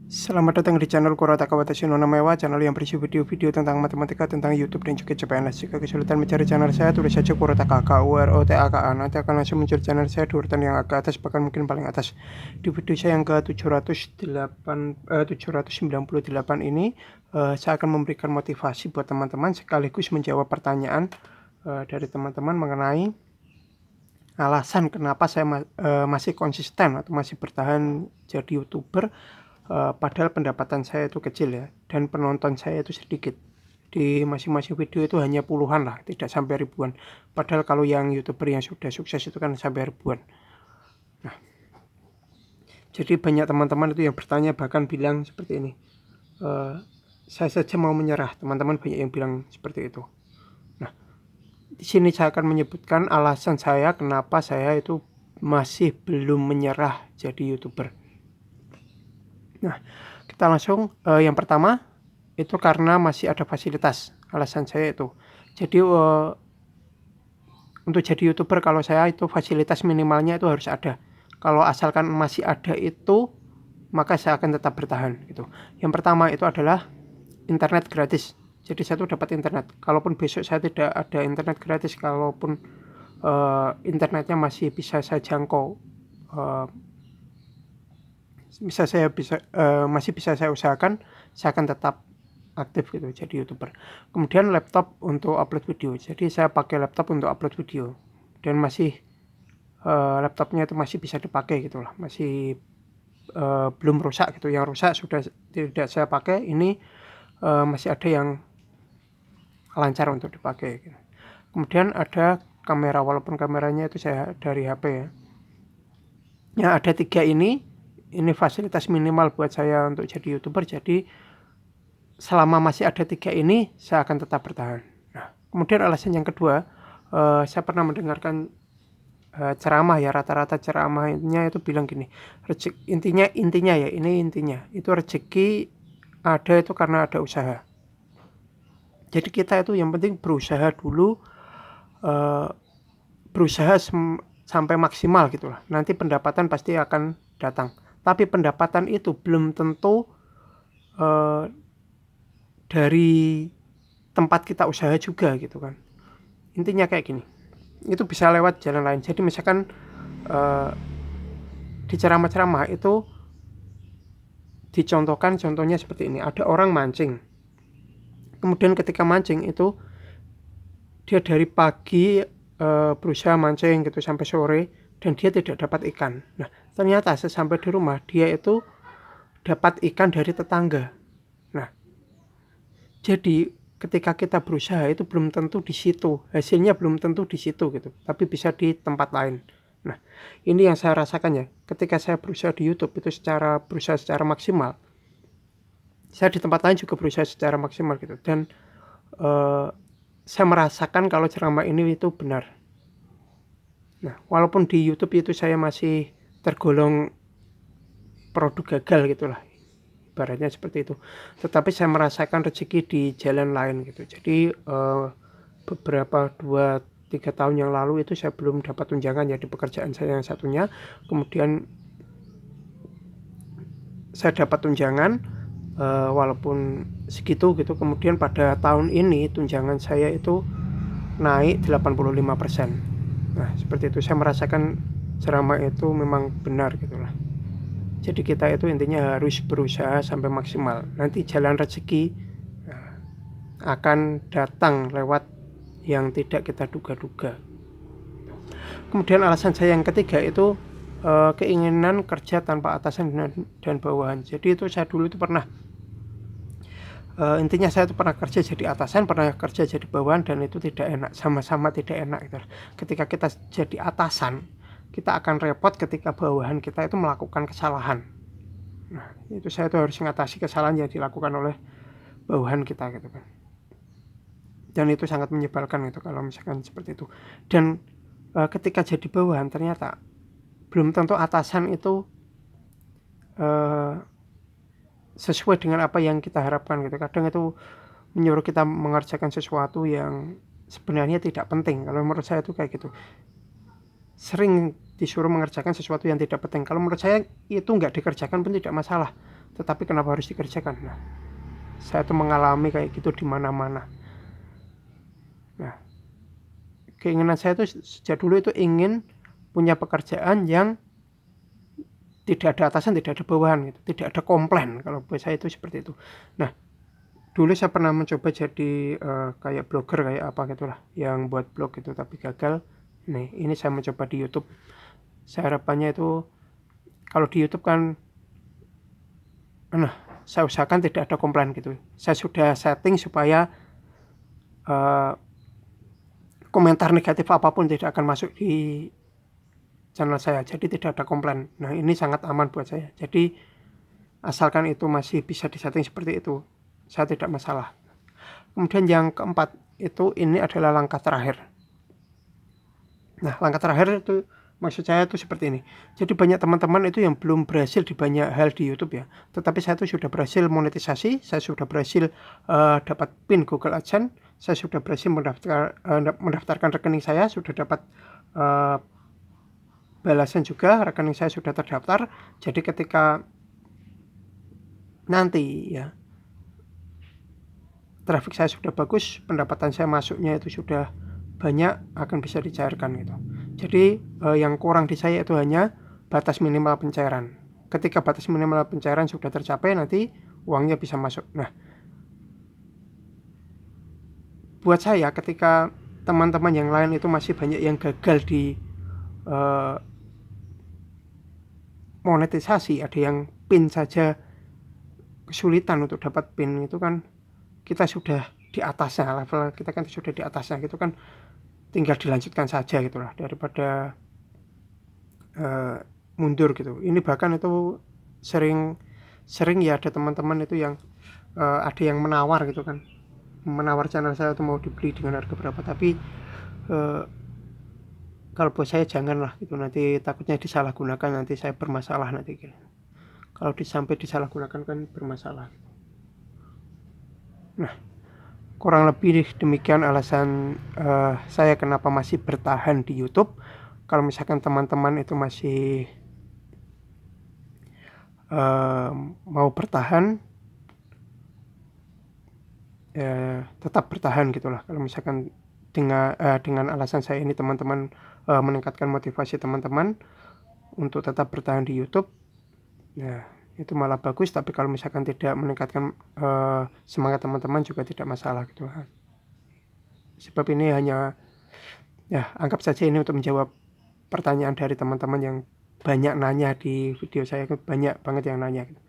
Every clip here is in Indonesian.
Selamat datang di channel Kurataka Watashi no Namaewa, channel yang berisi video-video tentang matematika, tentang YouTube dan juga CPNS. Jika kesulitan mencari channel saya, tulis saja Kurataka, KUROTAKA. Nanti akan langsung muncul channel saya di urutan yang agak atas, bahkan mungkin paling atas. Di video saya yang ke-798 ini, saya akan memberikan motivasi buat teman-teman sekaligus menjawab pertanyaan dari teman-teman mengenai alasan kenapa saya masih konsisten atau masih bertahan jadi YouTuber. Padahal pendapatan saya itu kecil ya, dan penonton saya itu sedikit. Di masing-masing video itu hanya puluhan lah, tidak sampai ribuan. Padahal kalau yang YouTuber yang sudah sukses itu kan sampai ribuan. Nah, jadi banyak teman-teman itu yang bertanya, bahkan bilang seperti ini, saya saja mau menyerah. Teman-teman banyak yang bilang seperti itu. Nah, di sini saya akan menyebutkan alasan saya kenapa saya itu masih belum menyerah jadi YouTuber. Nah, kita langsung yang pertama itu karena masih ada fasilitas. Alasan saya itu. Jadi untuk jadi YouTuber kalau saya itu fasilitas minimalnya itu harus ada. Kalau asalkan masih ada itu, maka saya akan tetap bertahan gitu. Yang pertama itu adalah internet gratis. Jadi saya tuh dapat internet. Kalaupun besok saya tidak ada internet gratis, kalaupun internetnya masih bisa saya jangkau, masih bisa saya usahakan, saya akan tetap aktif gitu jadi YouTuber. Kemudian laptop untuk upload video. Jadi saya pakai laptop untuk upload video dan masih laptopnya itu masih bisa dipakai gitu lah. Masih belum rusak gitu. Yang rusak sudah tidak saya pakai. Ini masih ada yang lancar untuk dipakai gitu. Kemudian ada kamera, walaupun kameranya itu saya dari HP ya. Yang ada 3 ini fasilitas minimal buat saya untuk jadi YouTuber. Jadi selama masih ada 3 ini, saya akan tetap bertahan. Nah, kemudian alasan yang kedua, saya pernah mendengarkan ceramah ya, rata-rata ceramahnya itu bilang gini, intinya ya, ini intinya, itu rezeki ada itu karena ada usaha. Jadi kita itu yang penting berusaha dulu, berusaha sampai maksimal gitulah. Nanti pendapatan pasti akan datang. Tapi pendapatan itu belum tentu dari tempat kita usaha juga gitu kan. Intinya kayak gini, itu bisa lewat jalan lain. Jadi misalkan di ceramah-ceramah itu dicontohkan, contohnya seperti ini, ada orang mancing, kemudian ketika mancing itu dia dari pagi berusaha mancing gitu sampai sore dan dia tidak dapat ikan. Nah, ternyata sesampai di rumah dia itu dapat ikan dari tetangga. Nah, jadi ketika kita berusaha itu belum tentu di situ, hasilnya belum tentu di situ gitu, tapi bisa di tempat lain. Nah, ini yang saya rasakan ya, ketika saya berusaha di YouTube itu berusaha secara maksimal, saya di tempat lain juga berusaha secara maksimal gitu, dan saya merasakan kalau ceramah ini itu benar. Nah, walaupun di YouTube itu saya masih tergolong produk gagal gitulah, ibaratnya seperti itu, tetapi saya merasakan rezeki di jalan lain gitu. Jadi beberapa 2-3 tahun yang lalu itu saya belum dapat tunjangan ya di pekerjaan saya yang satunya, kemudian saya dapat tunjangan walaupun segitu gitu. Kemudian pada tahun ini tunjangan saya itu naik 85%. Nah, seperti itu saya merasakan ceramah itu memang benar gitulah. Jadi kita itu intinya harus berusaha sampai maksimal. Nanti jalan rezeki akan datang lewat yang tidak kita duga-duga. Kemudian alasan saya yang ketiga itu keinginan kerja tanpa atasan dan bawahan. Jadi itu saya dulu itu pernah, intinya saya itu pernah kerja jadi atasan, pernah kerja jadi bawahan, dan itu tidak enak, sama-sama tidak enak gitu. Ketika kita jadi atasan, kita akan repot ketika bawahan kita itu melakukan kesalahan. Nah, itu saya tuh harus mengatasi kesalahan yang dilakukan oleh bawahan kita gitu kan. Dan itu sangat menyebalkan gitu kalau misalkan seperti itu. Dan ketika jadi bawahan ternyata belum tentu atasan itu sesuai dengan apa yang kita harapkan gitu. Kadang itu menyuruh kita mengerjakan sesuatu yang sebenarnya tidak penting. Kalau menurut saya itu kayak gitu. Sering disuruh mengerjakan sesuatu yang tidak penting. Kalau menurut saya itu nggak dikerjakan pun tidak masalah. tetapi kenapa harus dikerjakan? Nah, saya tuh mengalami kayak gitu di mana-mana. Nah, keinginan saya tuh sejak dulu itu ingin punya pekerjaan yang tidak ada atasan, tidak ada bawahan gitu, tidak ada komplain. Kalau buat saya itu seperti itu. Nah, dulu saya pernah mencoba jadi kayak blogger kayak apa gitulah, yang buat blog gitu, tapi gagal. Nih, ini saya mencoba di YouTube. Saya harapannya itu kalau di YouTube kan, nah, saya usahakan tidak ada komplain gitu. Saya sudah setting supaya komentar negatif apapun tidak akan masuk di channel saya, jadi tidak ada komplain. Nah, ini sangat aman buat saya. Jadi asalkan itu masih bisa disetting seperti itu, saya tidak masalah. Kemudian yang keempat itu, ini adalah langkah terakhir. Nah, langkah terakhir itu maksud saya itu seperti ini. Jadi banyak teman-teman itu yang belum berhasil di banyak hal di YouTube ya. Tetapi saya itu sudah berhasil monetisasi, saya sudah berhasil dapat pin Google AdSense, saya sudah berhasil mendaftarkan rekening saya, sudah dapat balasan juga, rekening saya sudah terdaftar. Jadi ketika nanti ya traffic saya sudah bagus, pendapatan saya masuknya itu sudah banyak, akan bisa dicairkan gitu. Jadi yang kurang di saya itu hanya batas minimal pencairan. Ketika batas minimal pencairan sudah tercapai, nanti uangnya bisa masuk. Nah, buat saya ketika teman-teman yang lain itu masih banyak yang gagal di monetisasi, ada yang pin saja kesulitan untuk dapat pin, itu kan kita sudah di atasnya, level kita kan sudah di atasnya gitu kan, tinggal dilanjutkan saja gitulah, daripada mundur gitu. Ini bahkan itu sering ya ada teman-teman itu yang ada yang menawar gitu kan, menawar channel saya itu mau dibeli dengan harga berapa, tapi kalau buat saya janganlah gitu, nanti takutnya disalahgunakan, nanti saya bermasalah nanti gitu. Kalau sampai disalahgunakan kan bermasalah. Nah, kurang lebih demikian alasan saya kenapa masih bertahan di YouTube. Kalau misalkan teman-teman itu masih mau bertahan, tetap bertahan gitulah. Kalau misalkan dengan alasan saya ini teman-teman meningkatkan motivasi teman-teman untuk tetap bertahan di YouTube, ya itu malah bagus. Tapi kalau misalkan tidak meningkatkan semangat teman-teman juga tidak masalah gitu. Sebab ini hanya ya, anggap saja ini untuk menjawab pertanyaan dari teman-teman yang banyak nanya di video saya, banyak banget yang nanya gitu.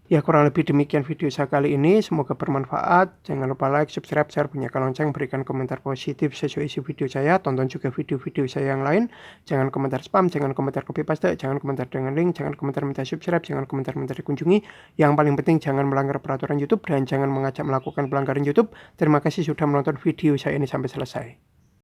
Ya, kurang lebih demikian video saya kali ini, semoga bermanfaat. Jangan lupa like, subscribe, share, bunyikan lonceng, berikan komentar positif sesuai isi video saya. Tonton juga video-video saya yang lain. Jangan komentar spam, jangan komentar copy paste, jangan komentar dengan link, jangan komentar minta subscribe, jangan komentar minta dikunjungi. Yang paling penting jangan melanggar peraturan YouTube dan jangan mengajak melakukan pelanggaran YouTube. Terima kasih sudah menonton video saya ini sampai selesai.